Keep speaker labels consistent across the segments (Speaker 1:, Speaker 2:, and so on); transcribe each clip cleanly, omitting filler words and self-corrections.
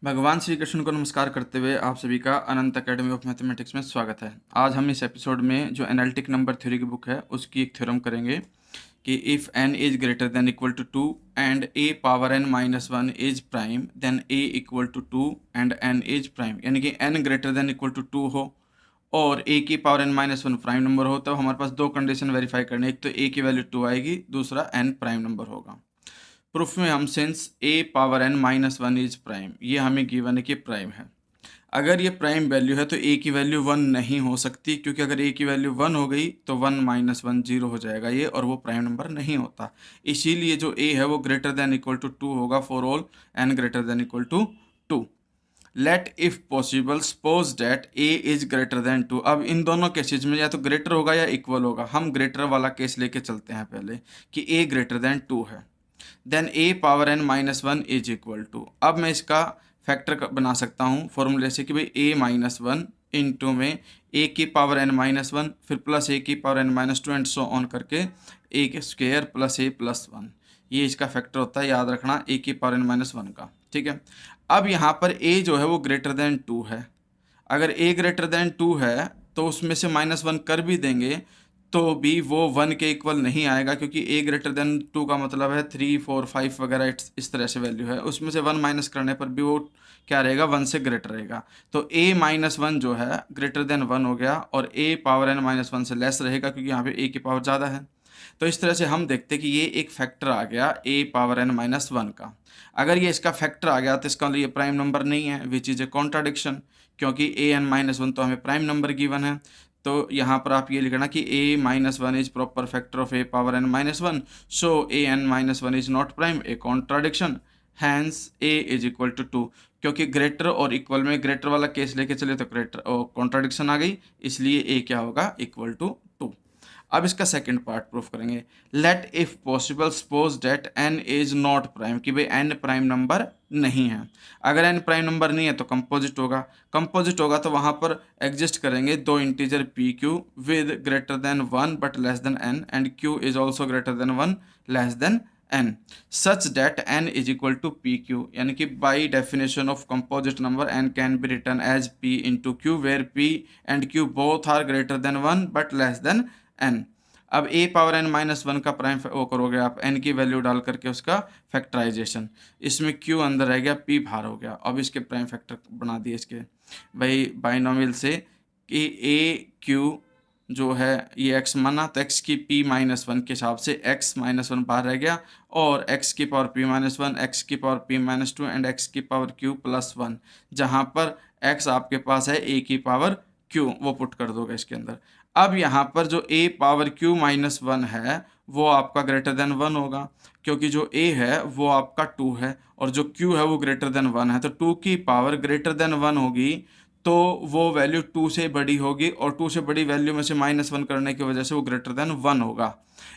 Speaker 1: भगवान श्री कृष्ण को नमस्कार करते हुए आप सभी का अनंत एकेडमी ऑफ मैथमेटिक्स में स्वागत है। आज हम इस एपिसोड में जो एनालिटिक नंबर थ्योरी की बुक है उसकी एक थ्योरम करेंगे कि if n is greater than equal to 2 and a power n minus 1 is prime then a equal to 2 and n is prime. यानी कि n greater than equal to 2 हो और a की power n minus 1 prime number हो, तब हमारे पास दो condition verify करनी है। एक तो a की वैल्यू 2 आएगी, दूसरा n प्राइम नंबर होगा। प्रूफ में हम since a power n minus 1 is prime, ये हमें गिवन है कि प्राइम है। अगर ये प्राइम वैल्यू है तो a की वैल्यू 1 नहीं हो सकती, क्योंकि अगर a की वैल्यू 1 हो गई तो 1 माइनस 1 0 हो जाएगा ये, और वो प्राइम नंबर नहीं होता। इसीलिए जो a है वो ग्रेटर देन इक्वल टू 2 होगा for all n greater than equal to 2। Let if possible suppose that a is greater than 2। अब इन दोनों केसेज में या तो ग्रेटर होगा या इक्वल होगा। हम ग्रेटर वाला केस लेके चलते हैं पहले कि a ग्रेटर देन 2 है, then a power n minus 1 is equal to. अब मैं इसका फैक्टर बना सकता हूँ फॉर्मूले से कि भाई a माइनस 1 इंटू में a की पावर n माइनस 1 फिर प्लस a की power n minus 2 and so on करके a के स्क्वेयर प्लस a प्लस 1। ये इसका फैक्टर होता है, याद रखना, a की पावर n माइनस 1 का। ठीक है, अब यहाँ पर a जो है वो ग्रेटर देन 2 है। अगर a ग्रेटर देन 2 है तो उसमें से माइनस 1 कर भी देंगे तो भी वो 1 के इक्वल नहीं आएगा, क्योंकि a ग्रेटर देन 2 का मतलब है 3, 4, 5 वगैरह इस तरह से वैल्यू है। उसमें से 1 माइनस करने पर भी वो क्या रहेगा, 1 से ग्रेटर रहेगा। तो a माइनस 1 जो है ग्रेटर देन 1 हो गया और a पावर n माइनस 1 से लेस रहेगा, क्योंकि यहाँ पे a की पावर ज़्यादा है। तो इस तरह से हम देखते हैं कि ये एक फैक्टर आ गया a पावर n माइनस 1 का। अगर ये इसका फैक्टर आ गया तो इसका मतलब ये प्राइम नंबर नहीं है, विच इज़ ए कॉन्ट्राडिक्शन, क्योंकि a n माइनस 1 तो हमें प्राइम नंबर गिवन है। तो यहाँ पर आप ये लिखना कि a minus 1 is proper factor of a power n minus 1, so a n minus 1 is not prime, a contradiction, hence a is equal to 2। क्योंकि ग्रेटर और इक्वल में ग्रेटर वाला केस लेके चले तो ग्रेटर और कॉन्ट्राडिक्शन आ गई, इसलिए a क्या होगा, इक्वल टू 2। अब इसका सेकंड पार्ट प्रूफ करेंगे। Let if possible suppose that n is not prime, कि भाई n प्राइम नंबर नहीं है। अगर n प्राइम नंबर नहीं है तो कंपोजिट होगा। कंपोजिट होगा तो वहां पर एग्जिस्ट करेंगे दो integer p q with greater than 1 but less than n, and q is also greater than 1 less than n, such that n is equal to pq। यानी कि by definition of composite number n can be written as p into q, where p and q both are greater than 1 but less than n। अब a power n minus 1 का prime वो करोगे आप n की value डाल करके उसका factorisation, इसमें q अंदर रह गया, p बाहर हो गया। अब इसके प्राइम फैक्टर बना दिए इसके भाई बाइनोमियल से कि a q जो है ये x माना तो x की p माइनस 1 के हिसाब से x माइनस 1 बाहर रह गया, और x की पावर p माइनस 1, x की power p minus 2 and x की पावर q प्लस 1। जहाँ पर x आपके पास है a की पावर q, वो पुट कर दोगे इसके अंदर। अब यहाँ पर जो a पावर q माइनस 1 है वो आपका ग्रेटर देन 1 होगा, क्योंकि जो a है वो आपका 2 है और जो q है वो ग्रेटर देन 1 है। तो 2 की पावर ग्रेटर देन 1 होगी तो वो वैल्यू 2 से बड़ी होगी, और 2 से बड़ी वैल्यू में से माइनस 1 करने की वजह से वो ग्रेटर देन 1 होगा।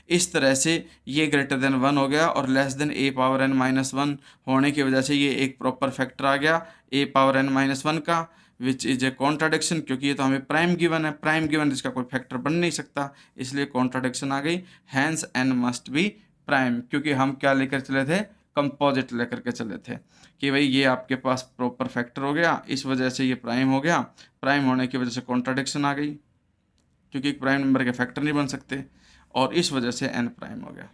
Speaker 1: इस तरह से ये ग्रेटर देन 1 हो गया, और less than a power n minus 1 होने की वजह से ये एक प्रॉपर फैक्टर आ गया a पावर n माइनस 1 का, विच इज ए कॉन्ट्राडिक्शन, क्योंकि ये तो हमें प्राइम गिवन है। प्राइम गिवन इसका कोई फैक्टर बन नहीं सकता, इसलिए कॉन्ट्राडिक्शन आ गई। Hence n must be prime, क्योंकि हम क्या लेकर चले थे, कंपोजिट लेकर के चले थे कि भाई ये आपके पास प्रॉपर फैक्टर हो गया, इस वजह से ये प्राइम हो गया। प्राइम होने की वजह से कॉन्ट्राडिक्शन आ गई, क्योंकि प्राइम नंबर के फैक्टर नहीं बन सकते, और इस वजह से n प्राइम हो गया।